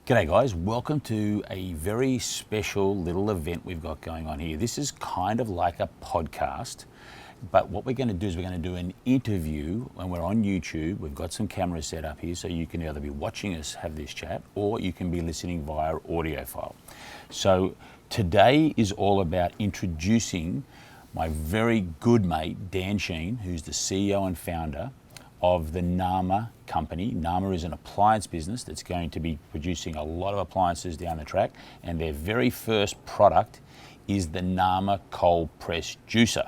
G'day guys, welcome to a very special little event we've got going on here. This is kind of like a podcast, but what we're going to do is we're going to do an interview when we're on YouTube. We've got some cameras set up here so you can either be watching us have this chat or you can be listening via audio file. So today is all about introducing my very good mate, Dan Sheehan, who's the CEO and founder of the Nama company. Nama is an appliance business that's going to be producing a lot of appliances down the track, and their very first product is the Nama cold press juicer.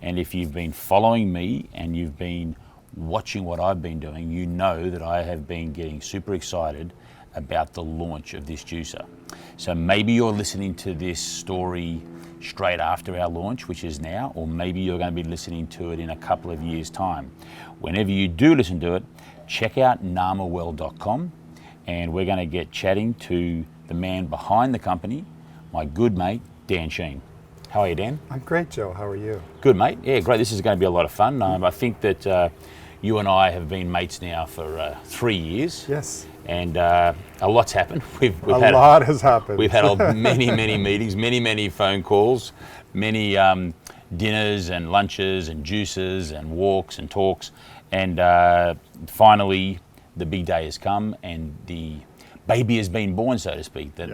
And if you've been following me and you've been watching what I've been doing, you know that I have been getting super excited about the launch of this juicer. So maybe you're listening to this story straight after our launch, which is now, or maybe you're going to be listening to it in a couple of years' time. Whenever you do listen to it, check out namawell.com, and we're going to get chatting to the man behind the company, my good mate, Dan Sheehan. How are you, Dan? I'm great, Joe. How are you? Good, mate. Yeah, great. This is going to be a lot of fun. I think that you and I have been mates now for 3 years. Yes. And a lot's happened. A lot has happened. We've had many meetings, many phone calls, many dinners and lunches and juices and walks and talks. And finally, the big day has come and the baby has been born, so to speak. The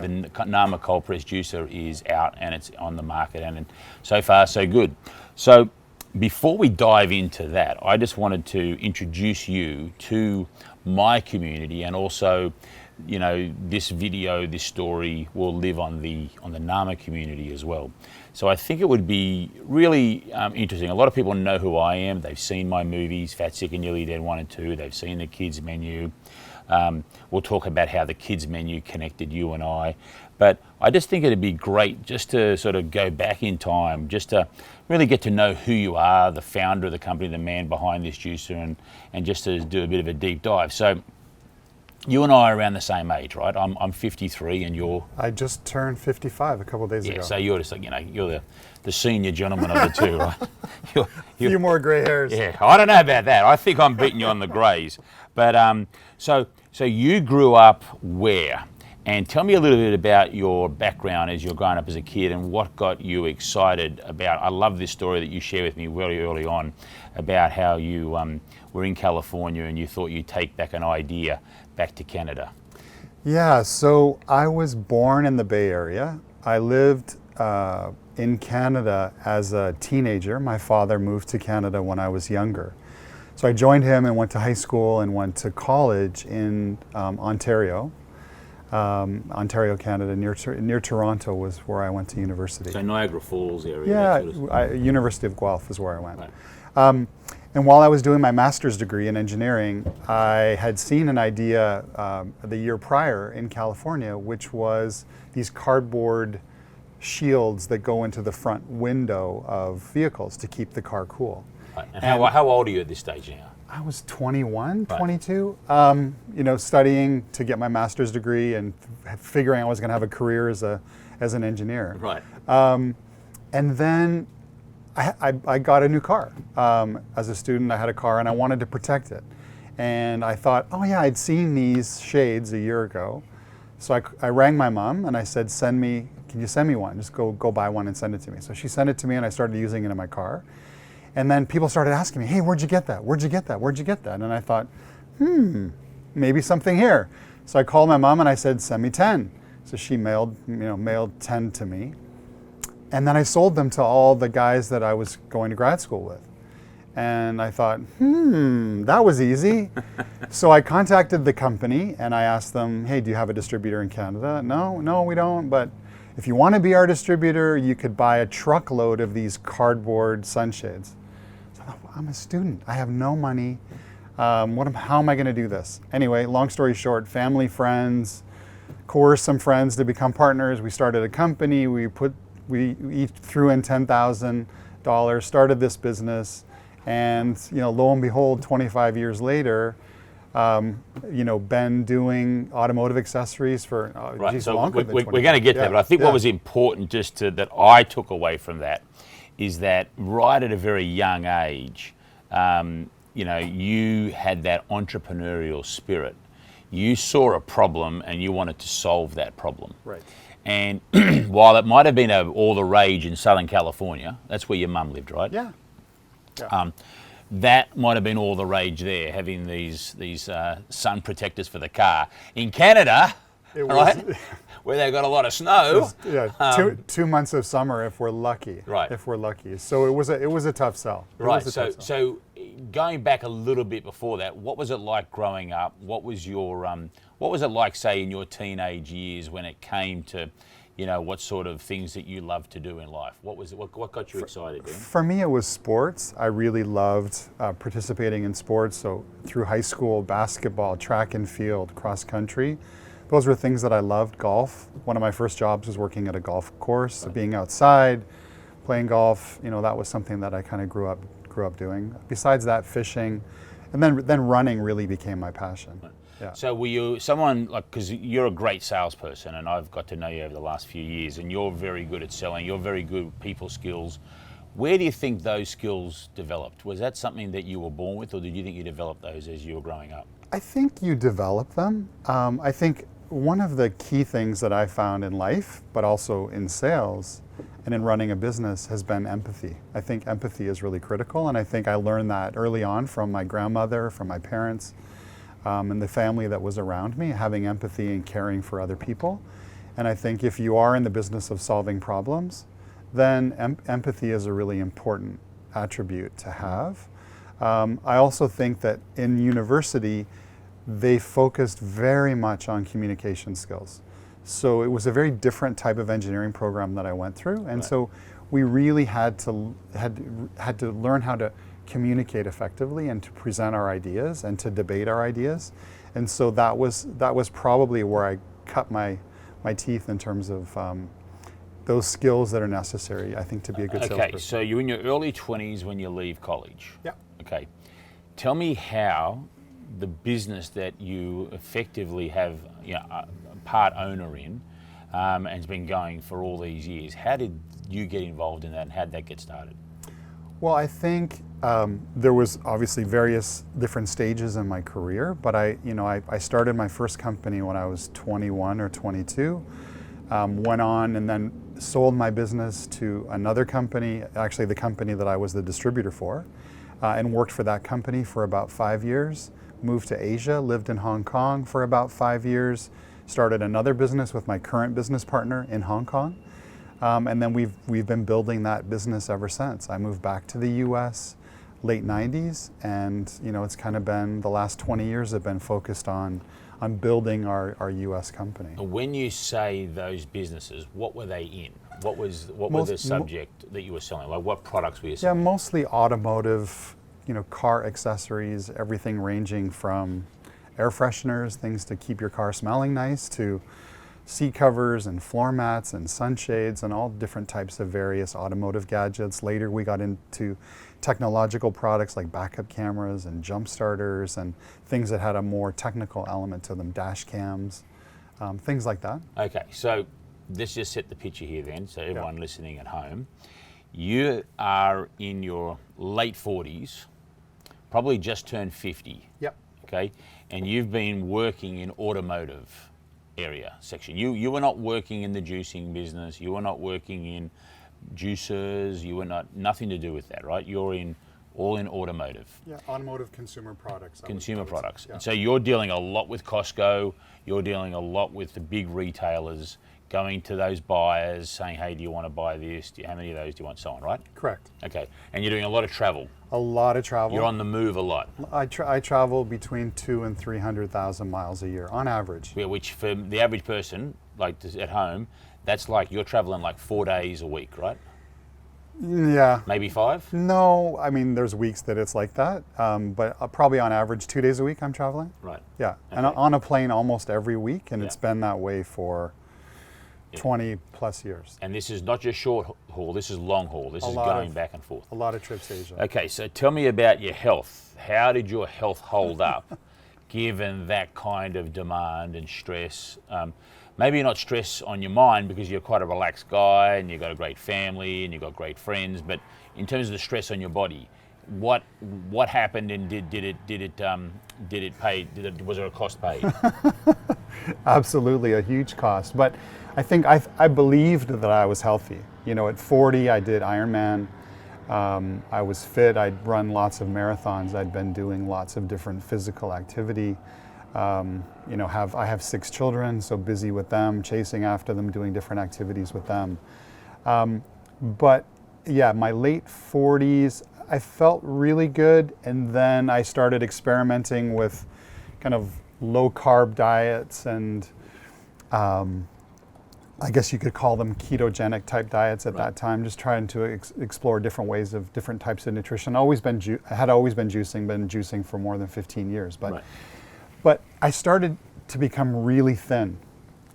Nama cold press juicer is out and it's on the market, and so far so good. So before we dive into that, I just wanted to introduce you to my community, and also, you know, this video, this story will live on the Nama community as well. So I think it would be really interesting. A lot of people know who I am. They've seen my movies, Fat, Sick and Nearly Dead 1 and 2. They've seen the kids menu. We'll talk about how the kids menu connected you and I. But I just think it'd be great just to sort of go back in time, just to really get to know who you are, the founder of the company, the man behind this juicer, and just to do a bit of a deep dive. So you and I are around the same age, right? I'm 53 and you're... I just turned 55 a couple of days ago. Yeah, so you're just like, you know, you're the senior gentleman of the two, right? A few more grey hairs. Yeah, I don't know about that. I think I'm beating you on the greys. But so you grew up where? And tell me a little bit about your background as you're growing up as a kid and what got you excited about. I love this story that you shared with me very early on about how you were in California and you thought you'd take back an idea back to Canada. Yeah, so I was born in the Bay Area. I lived in Canada as a teenager. My father moved to Canada when I was younger. So I joined him and went to high school and went to college in Ontario. Ontario, Canada, near Toronto was where I went to university. So Niagara Falls area. Yeah, University of Guelph is where I went. Right. And while I was doing my master's degree in engineering, I had seen an idea the year prior in California, which was these cardboard shields that go into the front window of vehicles to keep the car cool. Right. And how old are you at this stage now? I was 21, right. 22, you know, studying to get my master's degree and figuring I was going to have a career as an engineer. Right. And then I got a new car. As a student, I had a car and I wanted to protect it. And I thought, oh yeah, I'd seen these shades a year ago. So I rang my mom and I said, can you send me one? Just go buy one and send it to me. So she sent it to me and I started using it in my car. And then people started asking me, hey, where'd you get that? Where'd you get that? Where'd you get that? And I thought, maybe something here. So I called my mom and I said, send me 10. So she mailed 10 to me. And then I sold them to all the guys that I was going to grad school with. And I thought, that was easy. So I contacted the company and I asked them, hey, do you have a distributor in Canada? No, we don't. But if you want to be our distributor, you could buy a truckload of these cardboard sunshades. So I thought, well, I'm a student. I have no money. How am I going to do this? Anyway, long story short, family, friends, coerced some friends to become partners. We started a company. We each threw in $10,000, started this business, and lo and behold, 25 years later, been doing automotive accessories for right. So longer we're going to get there, but I think what was important that I took away from that is that right at a very young age, you had that entrepreneurial spirit. you saw a problem and you wanted to solve that problem. Right. And while it might have been all the rage in Southern California, that's where your mum lived, right? Yeah. Yeah. That might have been all the rage there, having these sun protectors for the car. In Canada, It right, was, where they've got a lot of snow. yeah, 2 months of summer if we're lucky. Right. If we're lucky. So it was a tough sell. Right. So going back a little bit before that, what was it like growing up? What was it like, say, in your teenage years when it came to, what sort of things that you loved to do in life? What was it? What got you excited, Dan? For me, it was sports. I really loved participating in sports. So through high school, basketball, track and field, cross country. Those were things that I loved. Golf. One of my first jobs was working at a golf course, so being outside, playing golf. That was something that I kind of grew up doing. Besides that, fishing, and then running really became my passion. Yeah. So were you someone, because you're a great salesperson and I've got to know you over the last few years, and you're very good at selling, you're very good at people skills. Where do you think those skills developed? Was that something that you were born with, or did you think you developed those as you were growing up? I think you develop them. I think one of the key things that I found in life, but also in sales and in running a business, has been empathy. I think empathy is really critical, and I think I learned that early on from my grandmother, from my parents, and the family that was around me, having empathy and caring for other people. And I think if you are in the business of solving problems, then empathy is a really important attribute to have. I also think that in university, they focused very much on communication skills. So it was a very different type of engineering program that I went through, and so we really had to learn how to communicate effectively and to present our ideas and to debate our ideas. And so that was probably where I cut my teeth in terms of those skills that are necessary, I think, to be a good salesperson. Okay, so you're in your early 20s when you leave college. Yeah. Okay. Tell me how the business that you effectively have a part owner in and has been going for all these years, how did you get involved in that, and how did that get started? Well, I think there was obviously various different stages in my career, but I started my first company when I was 21 or 22, went on and then sold my business to another company, actually the company that I was the distributor for, and worked for that company for about 5 years, moved to Asia, lived in Hong Kong for about 5 years, started another business with my current business partner in Hong Kong. And then we've been building that business ever since. I moved back to the U.S. late 90s, and it's kind of been, the last 20 years have been focused on building our U.S. company. When you say those businesses, what were they in? What was the subject that you were selling? Like, what products were you selling? Yeah, mostly automotive, car accessories, everything ranging from air fresheners, things to keep your car smelling nice, to seat covers and floor mats and sunshades and all different types of various automotive gadgets. Later we got into technological products like backup cameras and jump starters and things that had a more technical element to them, dash cams, things like that. Okay, so let's just set the picture here then, so everyone listening at home. You are in your late 40s, probably just turned 50. Yep. Okay, and you've been working in automotive area section. You were not working in the juicing business. You were not working in juicers. You were nothing to do with that, right? You're all in automotive. Yeah, automotive consumer products. Consumer products. Yeah. And so you're dealing a lot with Costco. You're dealing a lot with the big retailers, going to those buyers, saying, "Hey, do you want to buy this? How many of those do you want?" So on, right? Correct. Okay, and you're doing a lot of travel. A lot of travel. You're on the move a lot. I travel between 200,000 and 300,000 miles a year on average. Yeah, which for the average person, like at home, that's like you're traveling like 4 days a week, right? Yeah. Maybe 5? No, I mean, there's weeks that it's like that, but probably on average 2 days a week I'm traveling. Right. Yeah, Okay. and on a plane almost every week, and Yeah. it's been that way for 20 plus years. And this is not just short haul, this is long haul. This is going back and forth. A lot of trips to Asia. Okay, so tell me about your health. How did your health hold up given that kind of demand and stress? Maybe not stress on your mind because you're quite a relaxed guy and you've got a great family and you've got great friends, but in terms of the stress on your body, what happened, and did it pay? Was there a cost paid? Absolutely, a huge cost. But I think I believed that I was healthy. You know, at 40, I did Ironman. I was fit. I'd run lots of marathons. I'd been doing lots of different physical activity. You know, I have 6 children, so busy with them, chasing after them, doing different activities with them. But yeah, my late 40s, I felt really good, and then I started experimenting with kind of low carb diets, and I guess you could call them ketogenic type diets at that time, just trying to explore different ways of different types of nutrition. I had always been juicing for more than 15 years, but I started to become really thin.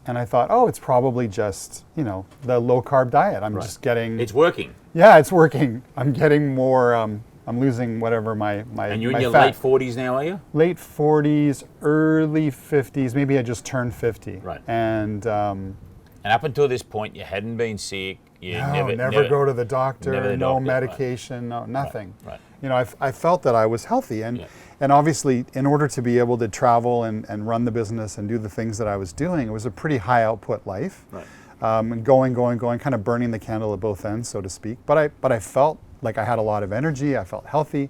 And I thought, oh, it's probably just, you know, the low carb diet. I'm just getting... It's working. Yeah, it's working. I'm getting more, I'm losing whatever my And you're my in your fat. late 40s now, are you? Late 40s, early 50s, maybe I just turned 50. Right. And up until this point, you hadn't been sick. You never go to the doctor, never the no doctor, medication, no nothing. Right. You know, I felt that I was healthy, and obviously, in order to be able to travel and run the business and do the things that I was doing, it was a pretty high output life. Right. And going, kind of burning the candle at both ends, so to speak. But I felt like I had a lot of energy. I felt healthy.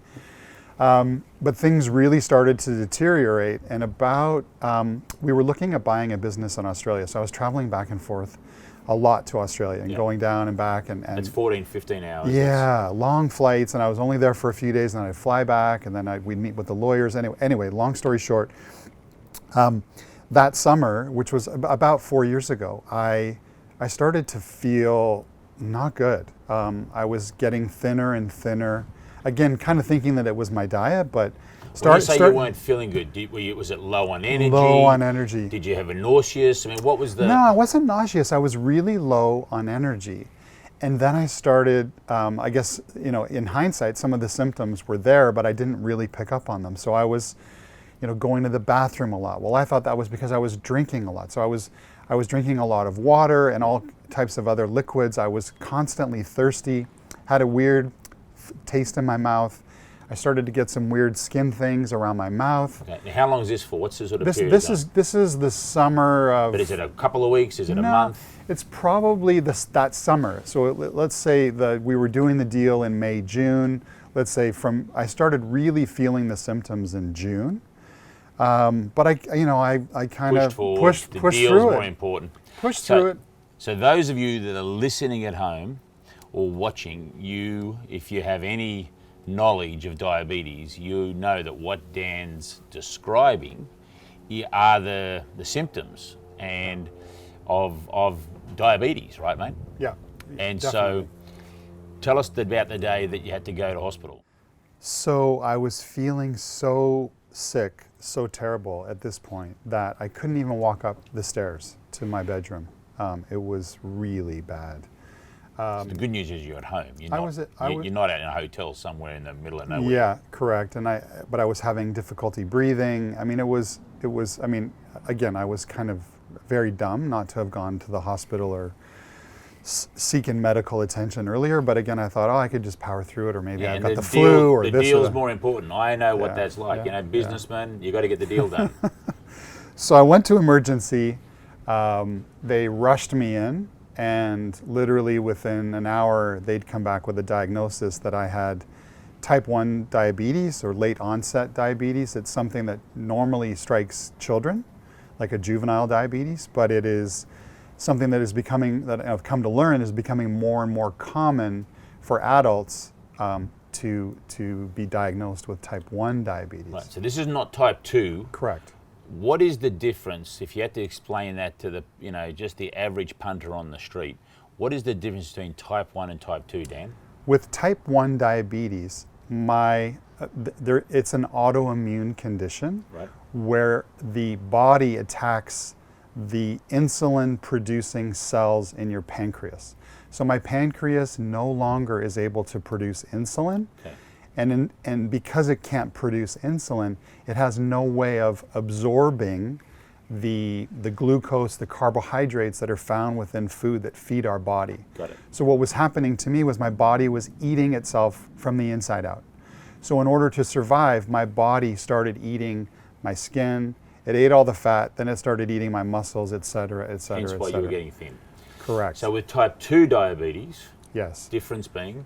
But things really started to deteriorate, and we were looking at buying a business in Australia. So I was traveling back and forth a lot to Australia and going down and back. And it's 14, 15 hours. Yeah, long flights, and I was only there for a few days, and then I'd fly back, and then we'd meet with the lawyers. Anyway, long story short, that summer, which was about 4 years ago, I started to feel not good. I was getting thinner and thinner. Again, kind of thinking that it was my diet, but When you say you weren't feeling good, was it low on energy? Low on energy. Did you have a nauseous? I mean, what was the... No, I wasn't nauseous. I was really low on energy. And then I started, I guess, you know, in hindsight, some of the symptoms were there, but I didn't really pick up on them. So I was, you know, going to the bathroom a lot. Well, I thought that was because I was drinking a lot. So I was drinking a lot of water and all types of other liquids. I was constantly thirsty, had a weird taste in my mouth. I started to get some weird skin things around my mouth. Okay. Now, how long is this for? What's the sort of period? This is the summer of... But is it a couple of weeks? Is it a month? It's probably that summer. So let's say we were doing the deal in May, June. Let's say I started really feeling the symptoms in June. But I kind of pushed the through it. The deal's more important. Pushed through it. So those of you that are listening at home or watching, if you have any knowledge of diabetes, you know that what Dan's describing are the symptoms and of diabetes, right, mate? Yeah. And definitely. So tell us about the day that you had to go to hospital. So I was feeling so sick, so terrible at this point that I couldn't even walk up the stairs to my bedroom. It was really bad. So the good news is you're at home. You're not in a hotel somewhere in the middle of nowhere. Yeah, correct. But I was having difficulty breathing. I mean, again, I was kind of very dumb not to have gone to the hospital or seeking medical attention earlier. But again, I thought, I could just power through it, or maybe I've got the flu or this. The deal's more important. I know what that's like. Businessman, you got to get the deal done. So I went to emergency. They rushed me in. And literally within an hour, they'd come back with a diagnosis that I had type 1 diabetes or late onset diabetes. It's something that normally strikes children, like a juvenile diabetes, but it is something that I've come to learn is becoming more and more common for adults to be diagnosed with type 1 diabetes. Right, so this is not type 2. Correct. What is the difference, if you had to explain that to just the average punter on the street, what is the difference between type 1 and type 2, Dan? With type 1 diabetes, it's an autoimmune condition where the body attacks the insulin-producing cells in your pancreas. So my pancreas no longer is able to produce insulin. Okay. And because it can't produce insulin, it has no way of absorbing the glucose, the carbohydrates that are found within food that feed our body. Got it. So what was happening to me was my body was eating itself from the inside out. So in order to survive, my body started eating my skin. It ate all the fat, then it started eating my muscles, et cetera, et cetera, Hence et why you cetera. were getting thin. Correct. So with type 2 diabetes, Yes. difference being?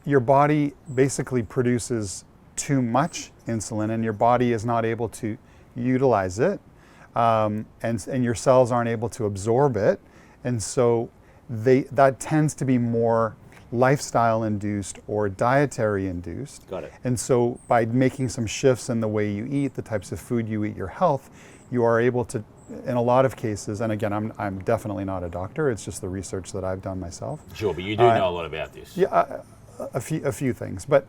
Your body basically produces too much insulin, and your body is not able to utilize it, and your cells aren't able to absorb it, and so that tends to be more lifestyle induced or dietary induced. Got it. And so by making some shifts in the way you eat, the types of food you eat, your health, you are able to, in a lot of cases, and again, I'm definitely not a doctor, it's just the research that I've done myself. Sure, but you do know a lot about this. Yeah, a few things, but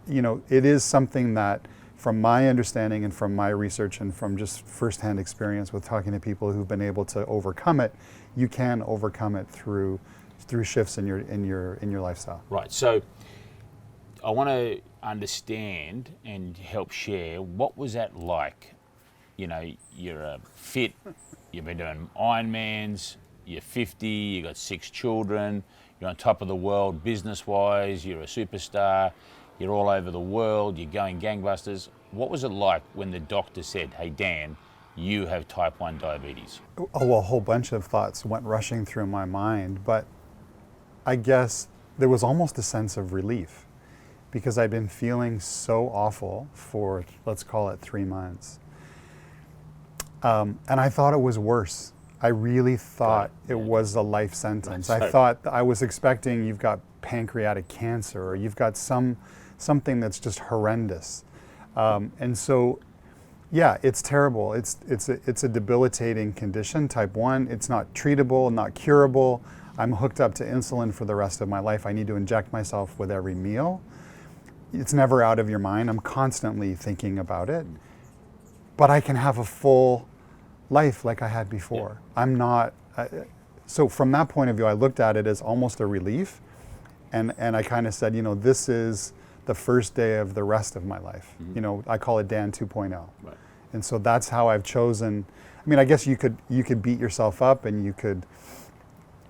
you know, it is something that, from my understanding and from my research and from just firsthand experience with talking to people who've been able to overcome it, you can overcome it through shifts in your lifestyle. Right. So I want to understand and help share, what was that like? You know, you're a fit, you've been doing Ironmans, you're 50, you got 6 children, you're on top of the world business-wise, you're a superstar, you're all over the world, you're going gangbusters. What was it like when the doctor said, hey, Dan, you have type 1 diabetes? Oh, well, a whole bunch of thoughts went rushing through my mind, but I guess there was almost a sense of relief because I'd been feeling so awful for, let's call it 3 months. And I thought it was worse. I really thought it was a life sentence. I thought, I was expecting you've got pancreatic cancer or you've got something that's just horrendous. And so, yeah, it's terrible. It's a debilitating condition, type 1. It's not treatable, not curable. I'm hooked up to insulin for the rest of my life. I need to inject myself with every meal. It's never out of your mind. I'm constantly thinking about it. But I can have a full life like I had before. Yeah. I'm not, so from that point of view, I looked at it as almost a relief. And I kind of said, you know, this is the first day of the rest of my life. Mm-hmm. You know, I call it Dan 2.0. Right. And so that's how I've chosen. I mean, I guess you could beat yourself up and you could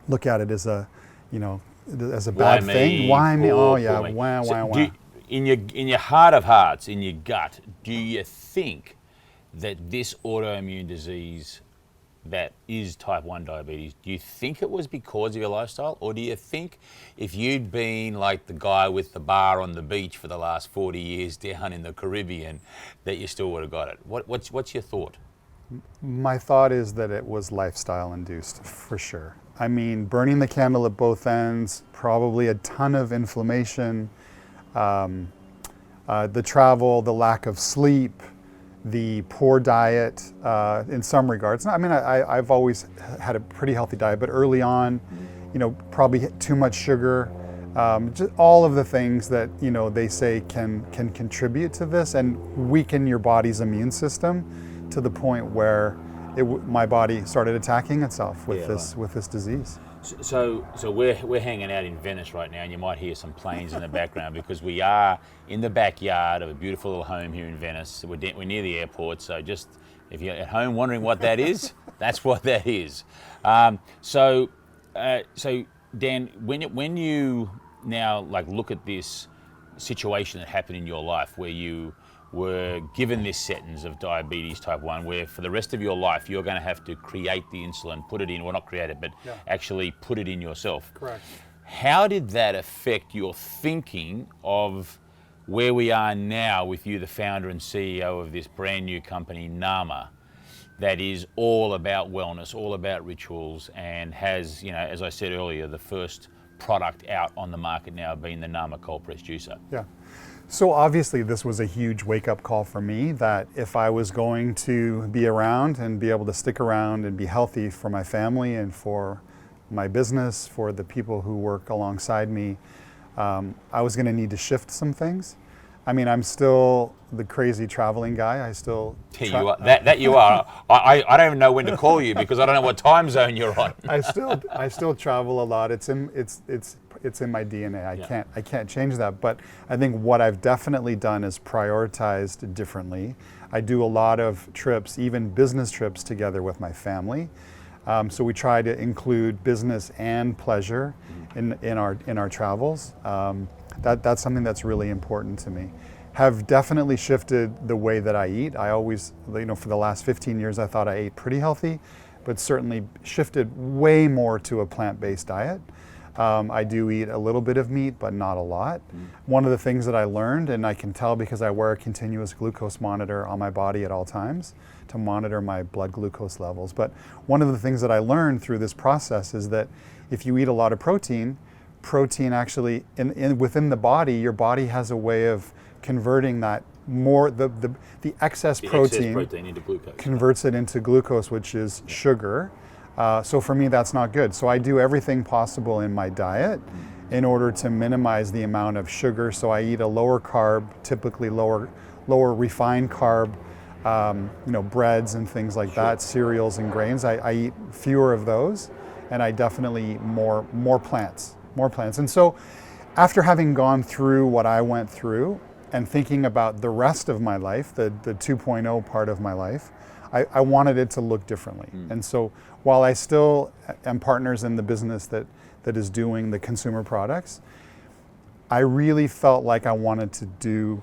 look at it as a, you know, as a bad thing. Why me? Oh yeah, why? In your heart of hearts, in your gut, do you think that this autoimmune disease that is type 1 diabetes, do you think it was because of your lifestyle? Or do you think if you'd been like the guy with the bar on the beach for the last 40 years down in the Caribbean, that you still would have got it? What's your thought? My thought is that it was lifestyle induced, for sure. I mean, burning the candle at both ends, probably a ton of inflammation, the travel, the lack of sleep, the poor diet in some regards. I mean, I've always had a pretty healthy diet, but early on, you know, probably too much sugar, just all of the things that, you know, they say can contribute to this and weaken your body's immune system to the point where my body started attacking itself with this disease. So we're hanging out in Venice right now, and you might hear some planes in the background because we are in the backyard of a beautiful little home here in Venice. We're near the airport, so just if you're at home wondering what that is, that's what that is. So Dan, when you now like look at this situation that happened in your life where you were given this sentence of diabetes type 1, where for the rest of your life you're going to have to create the insulin, put it in, well, not create it, but actually put it in yourself. Correct. How did that affect your thinking of where we are now with you, the founder and CEO of this brand new company, Nama, that is all about wellness, all about rituals, and has, you know, as I said earlier, the first product out on the market now being the Nama cold press juicer? Yeah. So obviously this was a huge wake-up call for me that if I was going to be around and be able to stick around and be healthy for my family and for my business, for the people who work alongside me, I was going to need to shift some things. I mean, I'm still the crazy traveling guy. I still you are. That you are. I don't even know when to call you because I don't know what time zone you're on. I still travel a lot. It's in my DNA. I can't change that. But I think what I've definitely done is prioritized differently. I do a lot of trips, even business trips, together with my family. So we try to include business and pleasure in our travels. That's something that's really important to me. have definitely shifted the way that I eat. I always, for the last 15 years, I thought I ate pretty healthy, but certainly shifted way more to a plant-based diet. I do eat a little bit of meat, but not a lot. One of the things that I learned, and I can tell because I wear a continuous glucose monitor on my body at all times to monitor my blood glucose levels, but one of the things that I learned through this process is that if you eat a lot of protein actually, within the body, your body has a way of converting that more, the excess protein into glucose. Converts it into glucose, which is sugar. So for me, that's not good. So I do everything possible in my diet in order to minimize the amount of sugar. So I eat a lower carb, typically lower refined carb, breads and things like that, cereals and grains. I eat fewer of those, and I definitely eat more plants. And so after having gone through what I went through and thinking about the rest of my life, the 2.0 part of my life, I wanted it to look differently. And so while I still am partners in the business that is doing the consumer products, I really felt like I wanted to do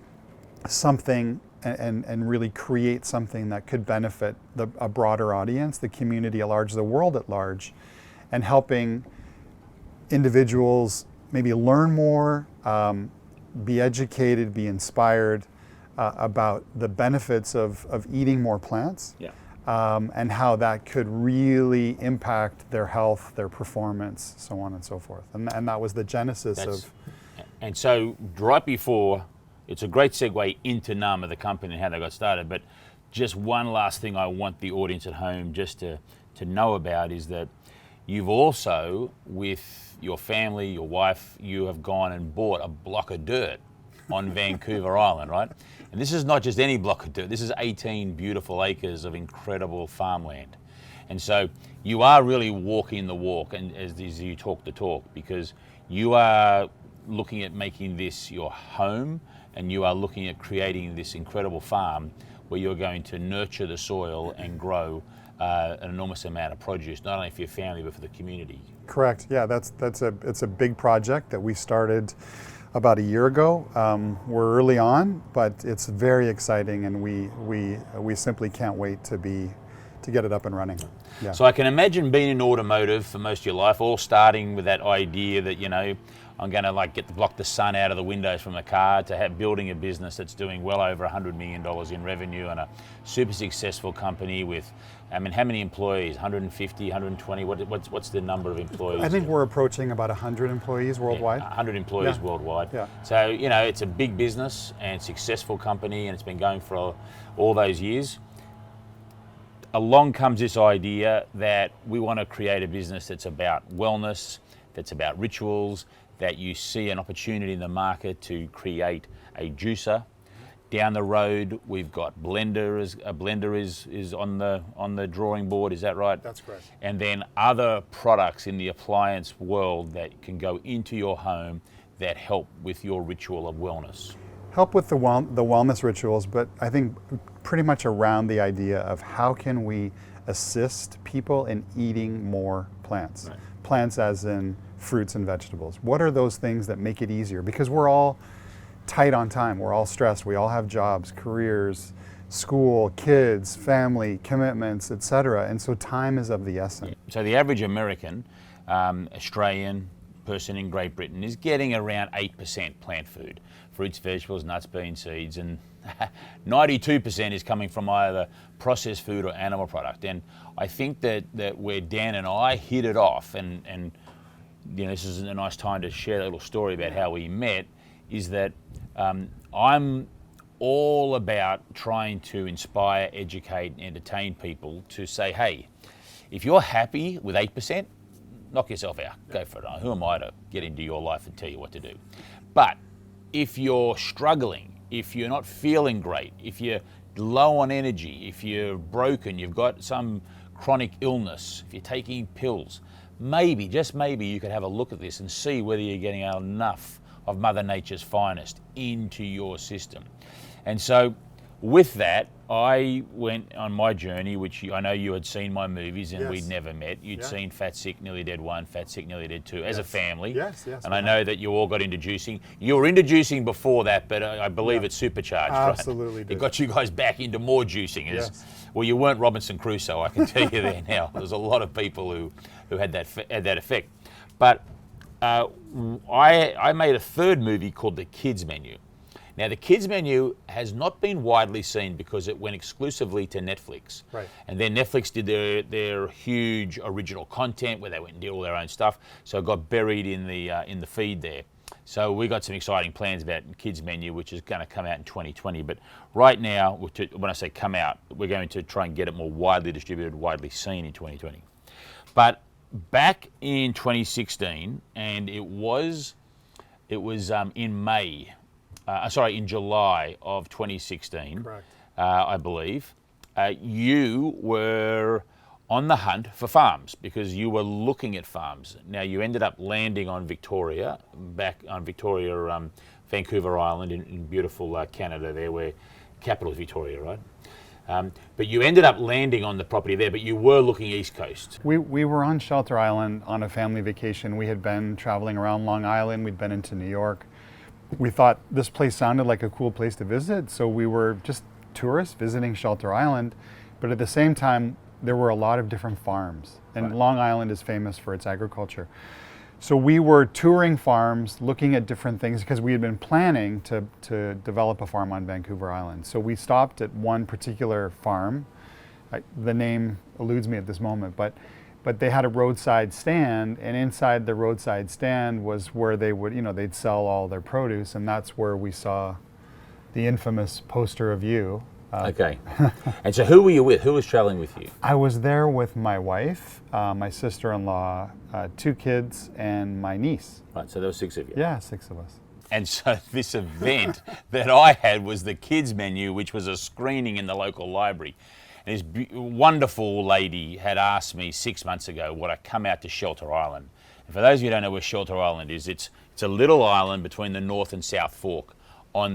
something and really create something that could benefit a broader audience, the community at large, the world at large, and helping individuals maybe learn more, be educated, be inspired about the benefits of eating more plants, and how that could really impact their health, their performance, so on and so forth. And that was the genesis of. And so right before, it's a great segue into Nama, the company, and how they got started, but just one last thing I want the audience at home just to know about is that you've also, with your family, your wife, you have gone and bought a block of dirt on Vancouver Island, right? And this is not just any block of dirt. This is 18 beautiful acres of incredible farmland. And so you are really walking the walk, and as you talk the talk, because you are looking at making this your home, and you are looking at creating this incredible farm where you're going to nurture the soil and grow an enormous amount of produce, not only for your family, but for the community. Correct. Yeah, it's a big project that we started about a year ago. We're early on, but it's very exciting, and we simply can't wait to get it up and running. Yeah. So I can imagine being in automotive for most of your life, all starting with that idea that, I'm going to block the sun out of the windows from a car, to building a business that's doing well over $100 million in revenue, and a super successful company with, how many employees? 150, 120? What's the number of employees? I think we're approaching about 100 employees worldwide. 100 employees worldwide. Yeah. So, it's a big business and successful company, and it's been going for all those years. Along comes this idea that we want to create a business that's about wellness, that's about rituals, that you see an opportunity in the market to create a juicer. Down the road, we've got blender. A blender is on the drawing board. Is that right? That's correct. And then other products in the appliance world that can go into your home that help with your ritual of wellness. Help with the wellness rituals, but I think pretty much around the idea of how can we assist people in eating more plants. Right. Plants as in fruits and vegetables. What are those things that make it easier? Because we're all tight on time. We're all stressed. We all have jobs, careers, school, kids, family, commitments, etc. And so time is of the essence. So the average American, Australian person in Great Britain is getting around 8% plant food. Fruits, vegetables, nuts, beans, seeds, and 92% is coming from either processed food or animal product. And I think that where Dan and I hit it off, and this is a nice time to share a little story about how we met, is that I'm all about trying to inspire, educate, and entertain people to say, hey, if you're happy with 8%, knock yourself out, go for it. Who am I to get into your life and tell you what to do? But if you're struggling, if you're not feeling great, if you're low on energy, if you're broken, you've got some chronic illness, if you're taking pills, maybe, just maybe, you could have a look at this and see whether you're getting enough of Mother Nature's finest into your system. And so with that, I went on my journey, which I know you had seen my movies and Yes. we'd never met. You'd seen Fat, Sick, Nearly Dead 1, Fat, Sick, Nearly Dead 2 as a family. Yes, yes. And I know that you all got into juicing. You were into juicing before that, but I believe it's supercharged, Absolutely right? did. It got you guys back into more juicing. Yes. Well, you weren't Robinson Crusoe, I can tell you there now. There's a lot of people who had that effect. But I made a third movie called The Kids Menu. Now, The Kids Menu has not been widely seen because it went exclusively to Netflix. Right. And then Netflix did their huge original content where they went and did all their own stuff. So it got buried in the feed there. So we got some exciting plans about Kids Menu, which is going to come out in 2020. But right now, when I say come out, we're going to try and get it more widely distributed, widely seen in 2020. But back in 2016, and it was in July of 2016, Correct. I believe, you were on the hunt for farms because you were looking at farms. Now, you ended up landing on Victoria, Vancouver Island in beautiful Canada there, where capital is Victoria, right? But you ended up landing on the property there, but you were looking East Coast. We were on Shelter Island on a family vacation. We had been traveling around Long Island. We'd been into New York. We thought this place sounded like a cool place to visit, so we were just tourists visiting Shelter Island. But at the same time, there were a lot of different farms, and Right. Long Island is famous for its agriculture. So we were touring farms, looking at different things because we had been planning to develop a farm on Vancouver Island. So we stopped at one particular farm. The name eludes me at this moment, but they had a roadside stand, and inside the roadside stand was where they would, they'd sell all their produce, and that's where we saw the infamous poster of you. Okay. And so who were you with? Who was traveling with you? I was there with my wife, my sister-in-law, 2 kids, and my niece. Right, so there were 6 of you. Yeah, 6 of us. And so this event that I had was the Kids Menu, which was a screening in the local library. And this wonderful lady had asked me 6 months ago would I come out to Shelter Island. And for those of you who don't know where Shelter Island is, it's a little island between the North and South Fork out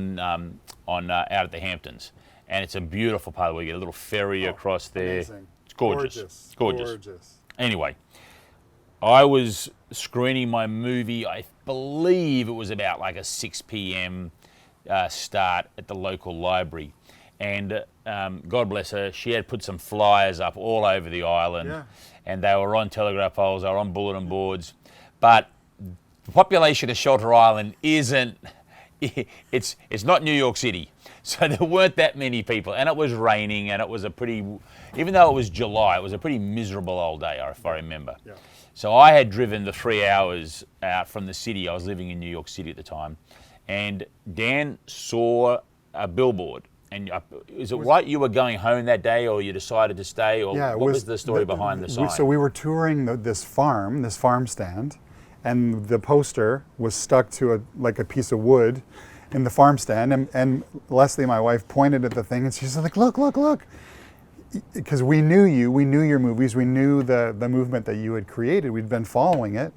at the Hamptons. And it's a beautiful part of the world. You get a little ferry across there. Amazing. It's gorgeous. Gorgeous. Anyway, I was screening my movie. I believe it was about like a 6 p.m. Start at the local library. And God bless her, she had put some flyers up all over the island. Yeah. And they were on telegraph poles, they were on bulletin boards. But the population of Shelter Island isn't, it's not New York City. So there weren't that many people, and it was raining, and it was even though it was July, it was a pretty miserable old day, if I remember. Yeah. So I had driven the 3 hours out from the city. I was living in New York City at the time, and Dan saw a billboard. And is it right you were going home that day, or you decided to stay, or Yeah, what was the story behind the sign? So we were touring this farm stand, and the poster was stuck to a piece of wood in the farm stand, and Leslie, my wife, pointed at the thing, and she's like, look, because we knew you, we knew your movies, we knew the movement that you had created, we'd been following it,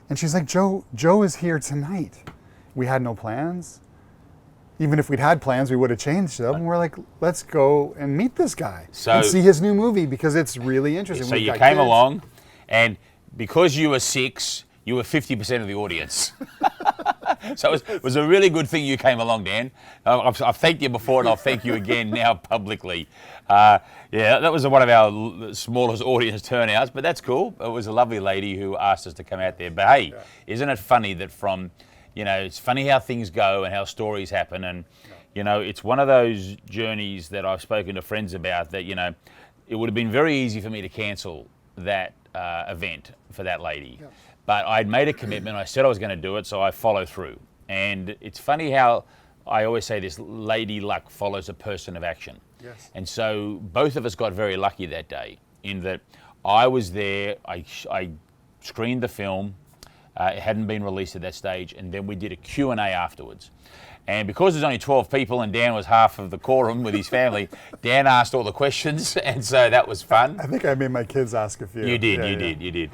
and she's like, Joe is here tonight. We had no plans. Even if we'd had plans, we would have changed them. And we're like, let's go and meet this guy and see his new movie because it's really interesting. So you came along, and because you were 6, you were 50% of the audience. So it was a really good thing you came along, Dan. I've thanked you before, and I'll thank you again now publicly. Yeah, that was one of our smallest audience turnouts, but that's cool. It was a lovely lady who asked us to come out there. But hey, isn't it funny that it's funny how things go and how stories happen, and it's one of those journeys that I've spoken to friends about that it would have been very easy for me to cancel that event for that lady. Yeah. But I'd made a commitment. I said I was going to do it, so I followed through. And it's funny how I always say this: lady luck follows a person of action. Yes. And so both of us got very lucky that day in that I was there. I screened the film. It hadn't been released at that stage, and then we did a Q&A afterwards. And because there's only 12 people and Dan was half of the quorum with his family, Dan asked all the questions, and so that was fun. I think I made my kids ask a few. You did.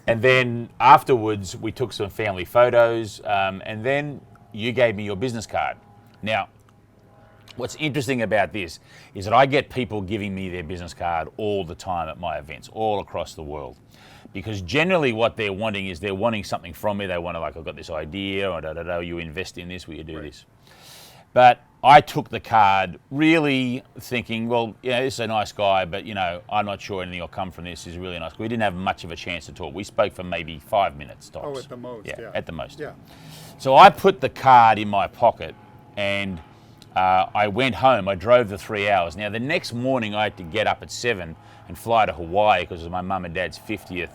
And then afterwards, we took some family photos, and then you gave me your business card. Now, What's interesting about this is that I get people giving me their business card all the time at my events, all across the world. Because generally what they're wanting is they're wanting something from me. They want to, like, I've got this idea, or you invest in this, will you do this? But I took the card really thinking, well, this is a nice guy, but, I'm not sure anything will come from this. He's a really nice guy. We didn't have much of a chance to talk. We spoke for maybe 5 minutes tops. Oh, at the most, yeah. At the most. Yeah. So I put the card in my pocket, and I went home. I drove the 3 hours. Now, the next morning I had to get up at 7 and fly to Hawaii because it was my mum and dad's 50th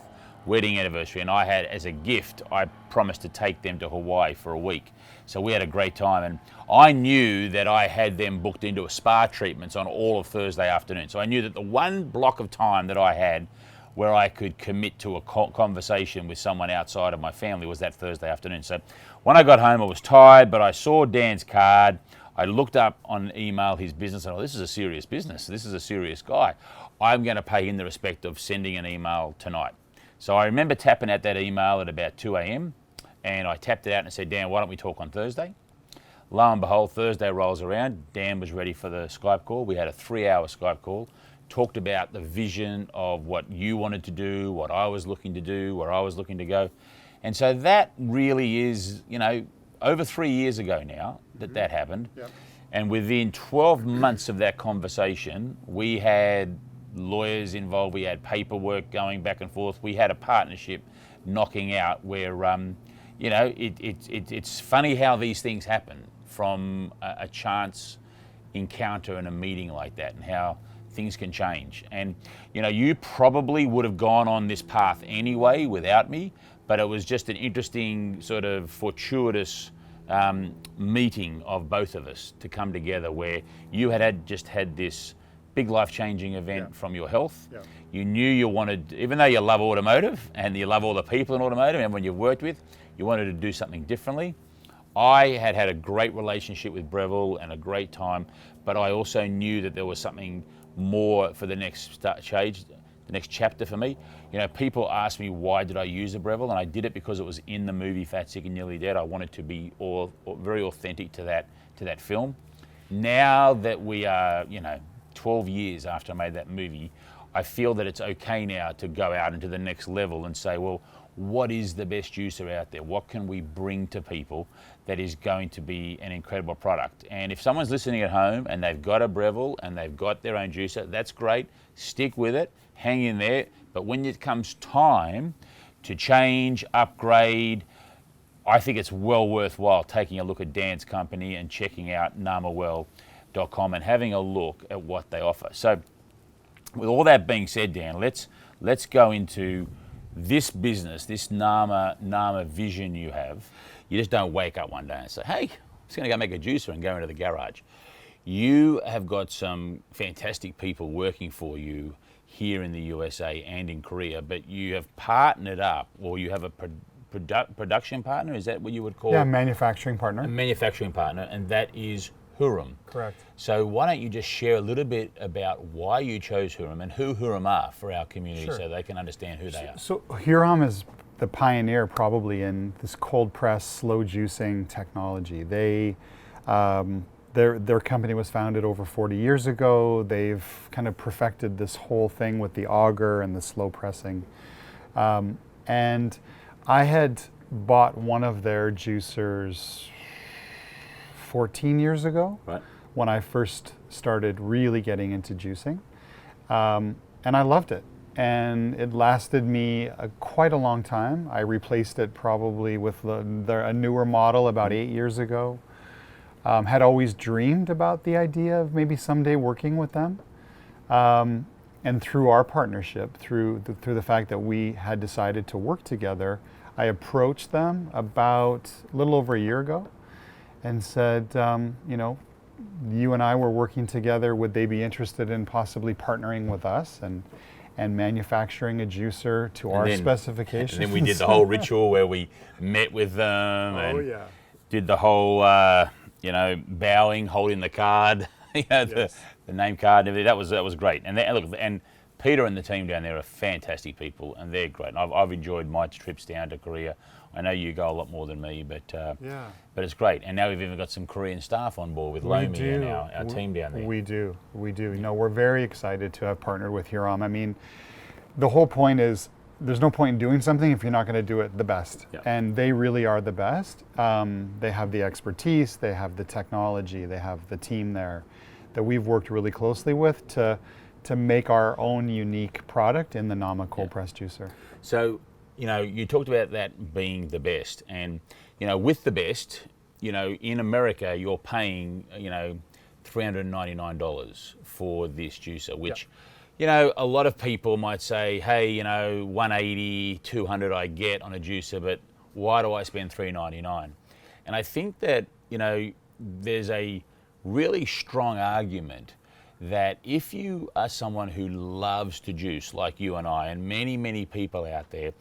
wedding anniversary, and I had, as a gift, I promised to take them to Hawaii for a week. So we had a great time, and I knew that I had them booked into a spa treatments on all of Thursday afternoon. So I knew that the one block of time that I had where I could commit to a conversation with someone outside of my family was that Thursday afternoon. So when I got home, I was tired, but I saw Dan's card. I looked up on email his business, and this is a serious business. This is a serious guy. I'm going to pay him the respect of sending an email tonight. So I remember tapping at that email at about 2 a.m. and I tapped it out and said, Dan, why don't we talk on Thursday? Lo and behold, Thursday rolls around. Dan was ready for the Skype call. We had a 3-hour Skype call, talked about the vision of what you wanted to do, what I was looking to do, where I was looking to go. And so that really is, over 3 years ago now that happened. Yep. And within 12 months of that conversation, we had lawyers involved, we had paperwork going back and forth, we had a partnership knocking out where, it's funny how these things happen from a chance encounter and a meeting like that, and how things can change. And, you probably would have gone on this path anyway without me, but it was just an interesting sort of fortuitous meeting of both of us to come together, where you just had this big life-changing event from your health. Yeah. You knew you wanted, even though you love automotive and you love all the people in automotive and everyone you've worked with, you wanted to do something differently. I had a great relationship with Breville and a great time, but I also knew that there was something more for the next stage, the next chapter for me. People ask me, why did I use a Breville? And I did it because it was in the movie Fat, Sick and Nearly Dead. I wanted to be very authentic to that film. Now that we are, 12 years after I made that movie, I feel that it's okay now to go out into the next level and say, well, what is the best juicer out there? What can we bring to people that is going to be an incredible product? And if someone's listening at home and they've got a Breville and they've got their own juicer, that's great. Stick with it, hang in there. But when it comes time to change, upgrade, I think it's well worthwhile taking a look at Dan's company and checking out NamaWell.com and having a look at what they offer. So with all that being said, Dan, let's go into this business, this Nama vision you have. You just don't wake up one day and say, hey, I'm just going to go make a juicer and go into the garage. You have got some fantastic people working for you here in the USA and in Korea, but you have partnered up, or you have a production partner, is that what you would call it? Yeah, manufacturing partner. A manufacturing partner, and that is Huram. Correct. So why don't you just share a little bit about why you chose Huram and who Huram are for our community, so they can understand who they are. So Huram is the pioneer probably in this cold press, slow juicing technology. Their company was founded over 40 years ago. They've kind of perfected this whole thing with the auger and the slow pressing. And I had bought one of their juicers 14 years ago, right, when I first started really getting into juicing. And I loved it. And it lasted me quite a long time. I replaced it probably with a newer model about 8 years ago. Had always dreamed about the idea of maybe someday working with them. And through our partnership, through the fact that we had decided to work together, I approached them about a little over a year ago and said, you and I were working together, would they be interested in possibly partnering with us and manufacturing a juicer to our specifications? And then we did the whole ritual where we met with them and did the whole, bowing, holding the card, the name card, and everything. That was great. And look, and Peter and the team down there are fantastic people, and they're great. And I've enjoyed my trips down to Korea. I know you go a lot more than me, but it's great. And now we've even got some Korean staff on board with Lomi and our team down there. We do. You know, we're very excited to have partnered with Huron. I mean, the whole point is there's no point in doing something if you're not going to do it the best. Yeah. And they really are the best. They have the expertise, they have the technology, they have the team there that we've worked really closely with to make our own unique product in the Nama cold press juicer. So, you know, you talked about that being the best, and, you know, with the best, you know, in America, you're paying, you know, $399 for this juicer, which, you know, a lot of people might say, hey, you know, 180, 200 I get on a juicer, but why do I spend $399? And I think that, you know, there's a really strong argument that if you are someone who loves to juice like you and I and many, many people out there,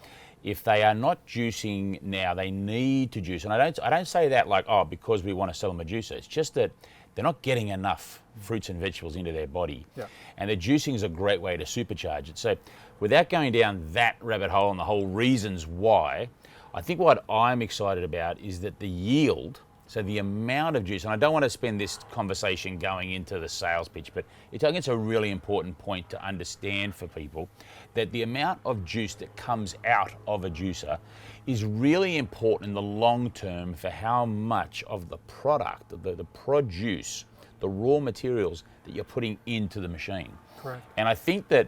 if they are not juicing now, they need to juice. And I don't say that like, oh, because we want to sell them a juicer. It's just that they're not getting enough fruits and vegetables into their body. Yeah. And the juicing is a great way to supercharge it. So without going down that rabbit hole and the whole reasons why, I think what I'm excited about is that the yield, so the amount of juice, and I don't want to spend this conversation going into the sales pitch, but I think it's a really important point to understand for people that the amount of juice that comes out of a juicer is really important in the long term for how much of the product, the produce, the raw materials that you're putting into the machine. Correct. And I think that,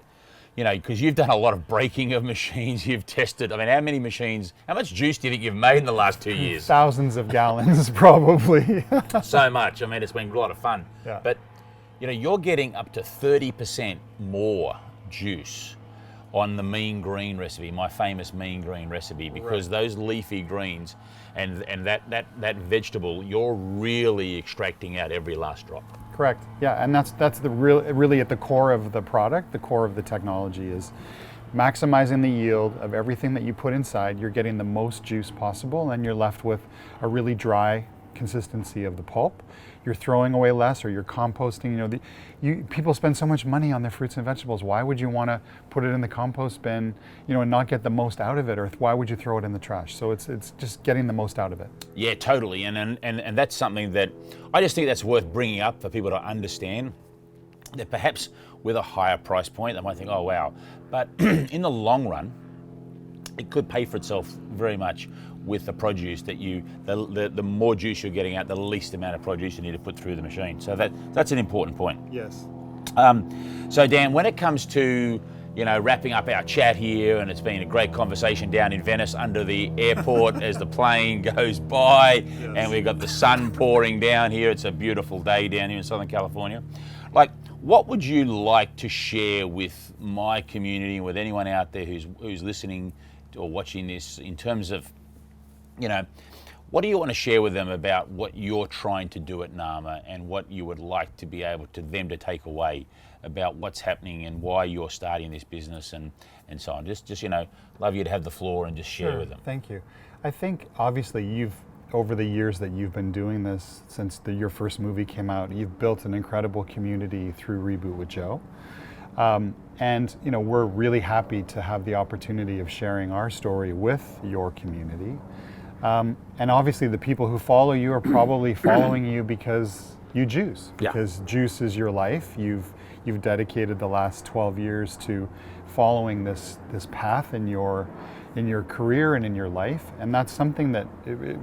you know, because you've done a lot of breaking of machines, you've tested, I mean, how many machines, how much juice do you think you've made in the last 2 years? Thousands of gallons, probably. So much. I mean, it's been a lot of fun. Yeah. But, you know, you're getting up to 30% more juice on the mean green recipe, my famous mean green recipe, because those leafy greens and that vegetable, you're really extracting out every last drop. Correct. Yeah, and that's the really at the core of the product, the core of the technology is maximizing the yield of everything that you put inside. You're getting the most juice possible, and you're left with a really dry consistency of the pulp. You're throwing away less, or you're composting. You know, people spend so much money on their fruits and vegetables. Why would you want to put it in the compost bin, you know, and not get the most out of it, or why would you throw it in the trash? So it's just getting the most out of it. Yeah, totally, and that's something that I just think that's worth bringing up for people to understand. That perhaps with a higher price point, they might think, oh wow, but in the long run, it could pay for itself very much with the produce that the more juice you're getting out, the least amount of produce you need to put through the machine. So that's an important point. Yes. So Dan, when it comes to, you know, wrapping up our chat here, and it's been a great conversation down in Venice under the airport as the plane goes by, and we've got the sun pouring down here. It's a beautiful day down here in Southern California. Like, what would you like to share with my community and with anyone out there who's listening or watching this in terms of, you know, what do you want to share with them about what you're trying to do at Nama and what you would like to be able to them to take away about what's happening and why you're starting this business and so on? Just you know, love you to have the floor and just share with them. Thank you. I think obviously over the years that you've been doing this, since your first movie came out, you've built an incredible community through Reboot with Joe. And you know, we're really happy to have the opportunity of sharing our story with your community. And obviously the people who follow you are probably following you because you juice, because juice is your life. You've dedicated the last 12 years to following this path in your career and in your life, and that's something that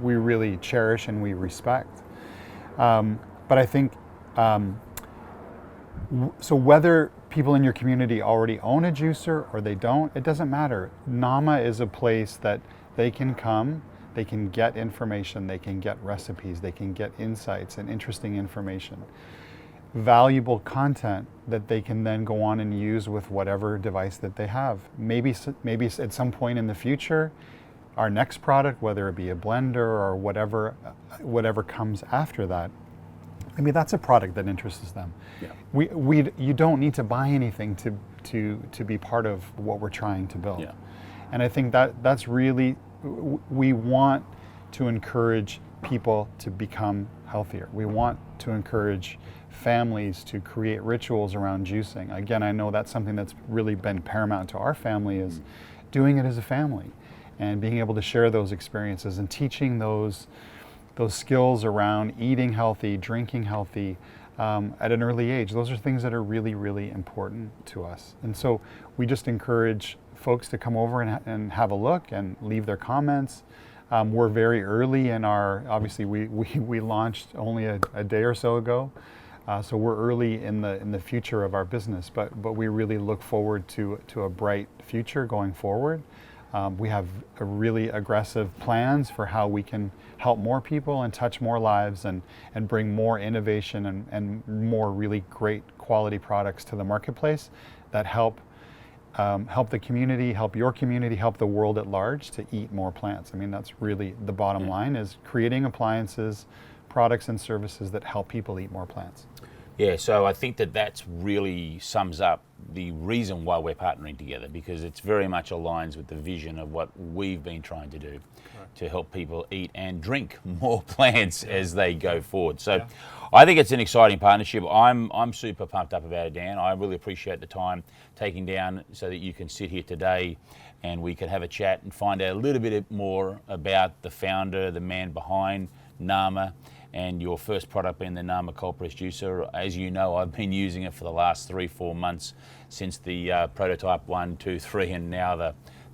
we really cherish and we respect. But I think, so whether people in your community already own a juicer or they don't, it doesn't matter. Nama is a place that they can come, they can get information, they can get recipes, they can get insights and interesting information. Valuable content that they can then go on and use with whatever device that they have. Maybe at some point in the future, our next product, whether it be a blender or whatever comes after that, maybe that's a product that interests them. Yeah. You don't need to buy anything to be part of what we're trying to build. Yeah. And I think that's really, we want to encourage people to become healthier. We want to encourage families to create rituals around juicing. Again, I know that's something that's really been paramount to our family, is doing it as a family and being able to share those experiences and teaching those skills around eating healthy, drinking healthy at an early age. Those are things that are really, really important to us. And so we just encourage folks to come over and have a look and leave their comments. We're very early in our, obviously we launched only a day or so ago. So we're early in the future of our business, but we really look forward to a bright future going forward. We have a really aggressive plans for how we can help more people and touch more lives and bring more innovation and more really great quality products to the marketplace that help the community, help your community, help the world at large to eat more plants. I mean, that's really the bottom line, is creating appliances, products and services that help people eat more plants. Yeah, so I think that's really sums up the reason why we're partnering together, because it's very much aligns with the vision of what we've been trying to do to help people eat and drink more plants as they go forward. So I think it's an exciting partnership. I'm super pumped up about it, Dan. I really appreciate the time taking down so that you can sit here today and we can have a chat and find out a little bit more about the founder, the man behind Nama, and your first product being the Nama Cold Press Juicer. As you know, I've been using it for the last 3-4 months since the prototype 1, 2, 3, and now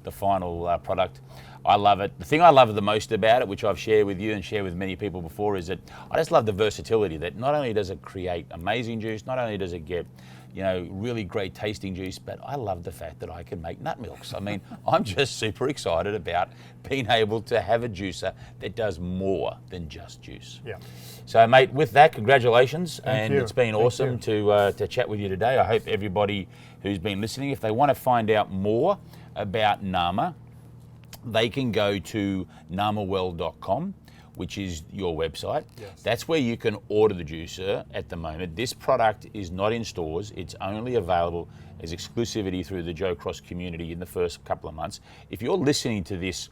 the final product. I love it. The thing I love the most about it, which I've shared with you and shared with many people before, is that I just love the versatility, that not only does it create amazing juice, not only does it get really great tasting juice, but I love the fact that I can make nut milks. I mean, I'm just super excited about being able to have a juicer that does more than just juice. Yeah. So, mate, with that, congratulations. Thank you. It's been awesome to chat with you today. I hope everybody who's been listening, if they want to find out more about Nama, they can go to namawell.com, which is your website. Yes. That's where you can order the juicer at the moment. This product is not in stores. It's only available as exclusivity through the Joe Cross community in the first couple of months. If you're listening to this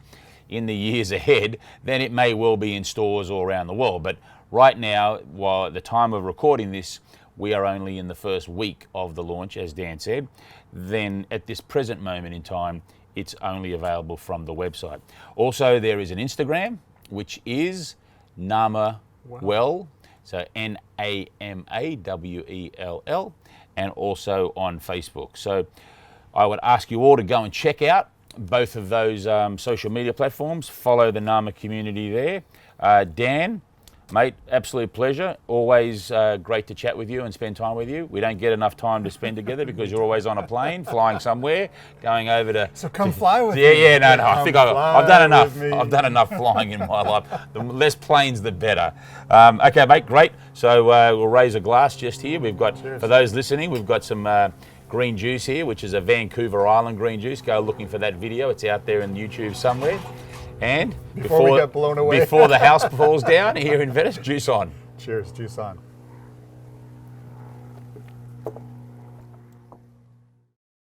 in the years ahead, then it may well be in stores all around the world. But right now, while at the time of recording this, we are only in the first week of the launch, as Dan said, then at this present moment in time, it's only available from the website. Also, there is an Instagram, which is Nama Well, so Namawell, and also on Facebook. So I would ask you all to go and check out both of those social media platforms. Follow the Nama community there. Dan, mate, absolute pleasure. Always great to chat with you and spend time with you. We don't get enough time to spend together because you're always on a plane, flying somewhere, going over to... So come fly with me. Yeah, no, I think I've done enough. Me. I've done enough flying in my life. The less planes, the better. Okay, mate, great. So we'll raise a glass just here. We've got, cheers. for those listening, we've got some green juice here, which is a Vancouver Island green juice. Go looking for that video. It's out there in YouTube somewhere. And before we get blown away, before the house falls down here in Venice, juice on. Cheers, juice on.